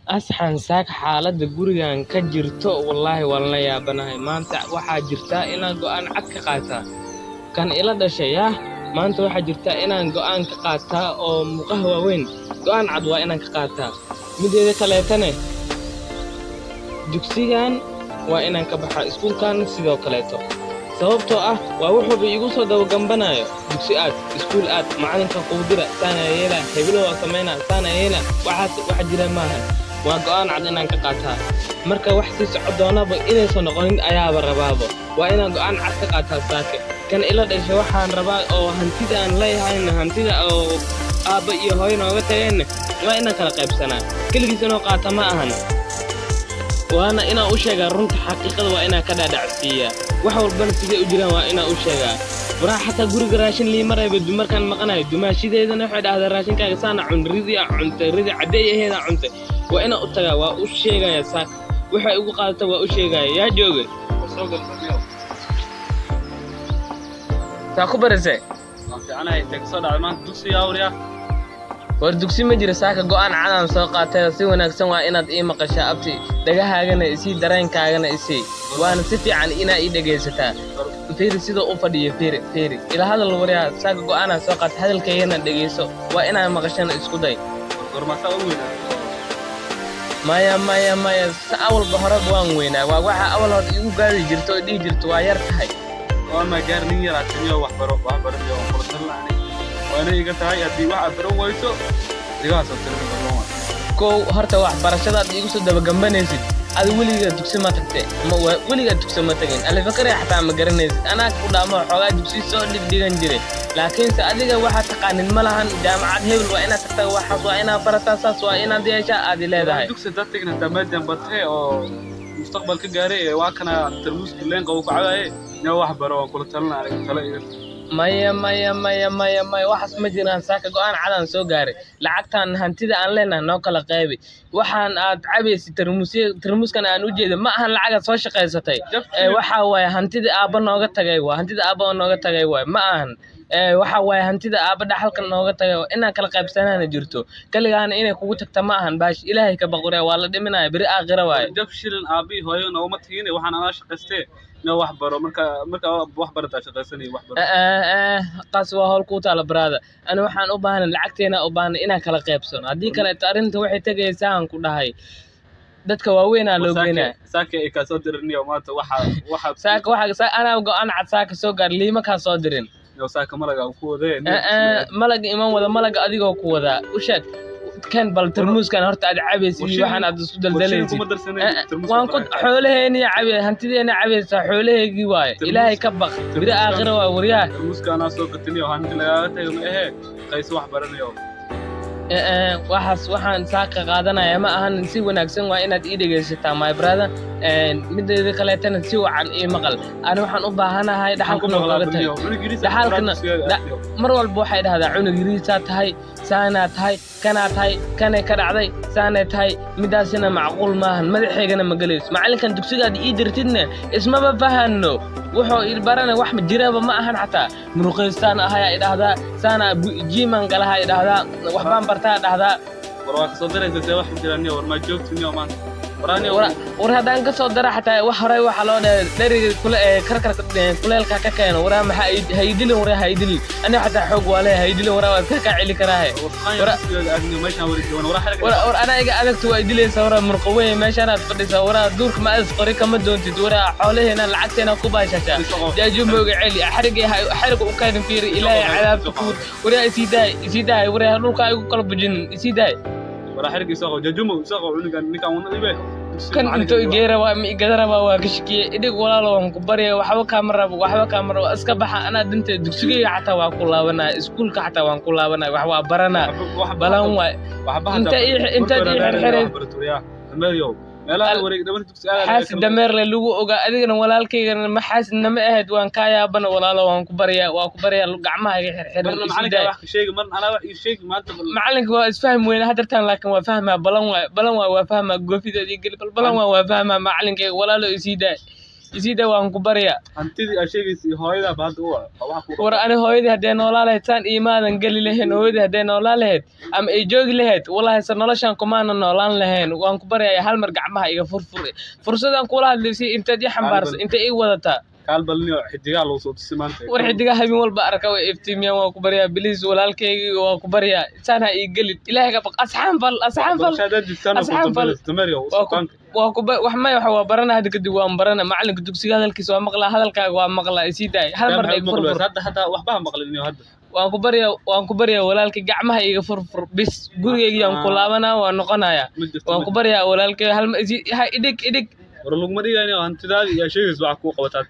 Asxan saaka xaaladda gurigan ka jirto wallaahi waan la yaabanahay. Maanta waxaa jirta inaan go'aan cad ka qaataa. Kan ila dhashay maanta waxaa jirta inaan go'aan ka qaataa oo muuqaha waaweyn. Go'aan cad waa inaan ka qaataa. Mideeda kaleetane dugsigan waa inaan ka baxaa iskuulkan sidoo kaleeto. Sababtoo waa wuxuu igu soo dawagambanayo dugsi aad iskuul aad macalinka quudira saana yeela hebelo waa sameynaa saana yeela waxa jira maahan. Waa go'aan cad inaan ka qaataa. Marka wax sii socod doonaba inaysan noqonin ayaaba rabaabo. Waa inaan go'aan cad ka qaataa saake. Kan ila dhashay waxaan rabaa oo hantida aan leeyahayna hantida oo aabba iyo hooyo nooga tageen waa inaan kala qaybsanaa. Kaligiis inuu qaata ma ahan. waana inaan u sheegaa runta xaqiiqada waa inaan ka dhaadhacsiiyaa wax walbana sidee u jiraan waa inaan u sheegaa waraa xataa guriga raashin lii marayba dumarkan maqanayo dumaashideedana waxay dhahdaa raashinkaaga saana cun ridi caddeey aheeda cuntay waa inaan u tagaa waa u sheegaya saak waxay ugu qaadata waa u sheegaya yaa jooga saa ku barisay fiicanahay tag soo dhacay maanta dugsiga awriya war dugsi ma jira saaka go'aan cadaan soo qaatay si wanaagsan waa inaad ii maqashaa abti dhagahaagana isii dareenkaagana isii waana si fiican inaa ii dhagaysataa fiiri sidoo u fadhiyo fiiri ila hadal wariyaa saaka go'aanaa soo qaatay hadalkaygana dhagayso waa inaa maqashana isku day gormasa u maya weynaa awalba hore waan weynaa waa waxa awal hore igu gaadi jirto oo dhihi jirto waa yar tahay ma gaar nin yar atimiyo wax baro iyo qolsan laani waana iga tahay haddii wax aad baran wayso digaas oo tirada badan kow horta waxbarashadaad igu soo dabagambanaysid adi weligaa dugsi ma tagtay weligaa dugsi ma tagin alifakari xataa ma garanaysid anaa ku dhaamo xoogaa dugsi soo dhigan jiray laakiinse adiga waxaad taqaanin ma lahan jaamacad hebel waa inaad tagtaa waxaas waa inaad barataa saas waa inaad yeeshaa aad leedahay dugsi dadtigna damaadaan batay oo mustaqbal ka gaaray waa kana tarmuus leen qaw ku cadaay ina wax baro oo kula talinayo tala iga maya waxaas ma jiraan saaka go'aan cadaan soo gaaray lacagtan hantida aan leenahay noo kala qaybi waxaan aad cabaysid tarmuuskan aan u jeedo ma ahan lacagaad soo shaqaysatay waxa waaye hantida aabba nooga tagay waay ma ahan waxa waaye hantida aabba dhaxalka nooga tagay inaan kala qaybsanaana jirto kaligaana inay kugu tagta ma ahan baash ilaahay ka baquriya waa la dhiminaya beri aakhira waaye jab shilin aabbi hooyo nooma tagin waxaan ana shaqaystay no wax baro marka wax barata shaqaysanay wax baro qaas waa hawl ku taala brada ana waxaan u baahnaa lacagteena u baahnaa inaan kala qaybsano hadii kale arinta waxay tagaysaa aan ku dhahay dadka waaweyn loo geynaa saaka ay ka soo dirniyo maanta waxa saaka ana go'aan cad saaka soo gaar liima ka soo dirin saaka malaga ku wadeen malaga iman wada malaga adigoo ku wada u sheeg kan bal tarmuuskan horta aad cabaysid waxaan aad isku daldalaysid waan ku xoolaheeni cabay hantideena cabaysa xoolaheegi waay ilaahay ka baq biri aakhira waa wariyaa tarmuuskana soo gatiniyo hanti laga tago ma ahe qays wax baranayo waxaan saaka qaadanaya ma ahan si wanaagsan waa inaad ii dhagaysataa my brother mideeda kaleetana si wacan ii maqal ani waxaan u baahanahay dhaxalka nooga tahay dhaxalkana mar walba waxay dhahdaa cunug yariisaa tahay saanaa tahay kanaa tahay kanay ka dhacday saanay tahay midaasina macquul maahan madaxeygana ma gelayso macalinkan dugsigaad ii dirtidna ismaba fahanno wuxuu ii barana wax ma jiraba ma ahan xataa muruqaystaan ahayaa idhahdaa saana jiiman galahaa idhahdaa waxbaan bartaa dhahdaa warwaaq soo diraysa wax jiraniyo war ma joogtiniyo maanta war haddaan ka soo dara xataa wax horay waxa loo dhahay dheriga karkarka kuleelka ka keeno waraa maxaa haydilin waraa haydilin aniga xataa xoog waa leeyahay haydilin waraa waad ka celi karaahe war anaa iga adagta waa idilaysa waraa murqaweyn meeshaanaad fadhisaa waraa duurka ma adas qori kama doontid waraa xoolaheena lacagteena ku baashashaa jaaju mooga celi xariga u keenin fiiri ilaahay cadaabta kuur waraa isii daay waraa dhulka igu kala bujin isii daay وراح يرجع يساقو جاجومو يساقو نكان ونبي كان انتو جيرا وامي قدرا waa kashkiye idig walaalo waan ku bariya waxba ka marabo iska baxa ana dinte dugsiga xataa waa ku laabanaa iskuulka xataa waan ku laabanaa wax waa barana balan waa inta xirxiray xaas dameer le lagu ogaa adigana walaalkaygana ma xaasidna ma ahayd waan kaa yaabana walaalo waan ku bariyaa gacmahayga xirxiran waa isfaham weyne hadartaan laakiin waa fahmaa balan waa fahmaa goofidoodii geli balan waa fahmaa macalinkayga walaalo isii daay isida waan ku baryaa hantidii aad sheegaysa hooyada baad u waxa ku war ani hooyadii hadday noolaa lahayd saan iimaadan geli lahayn hooyadii hadday noolaa lahayd ama ay joogi lahayd wallahi se noloshaan kumaana noolaan lahayn waan ku baryayaa hal mar gacmaha iga furfur fursadaan kula hadlaysay intaad ii xambaarsa intay ii wadataa kaalbalniyo xidigaa lagu soo tusi maanta war xidigaa habeen walba arka way iftiimiyaan waan ku baryaa biliis walaalkaygii waan ku baryaa saan ha ii gelin ilaahay ka baq asxaan fal wax may waa barana hadda kadib waan barana macalinka dugsiga hadalkiisa waa maqlaa hadalkaaga waa maqlaa isii daay hal mar iga furfur hadda waxba maqliniyo hadda waan ku baryaa walaalkay gacmaha iga furfur bis gurigeygii aan ku laabanaa waan noqonayaa waan ku baryaa walaalkay hal ha idhig war lugma dhigayno hantidaadii iyo sheegaysa wax ku qabataa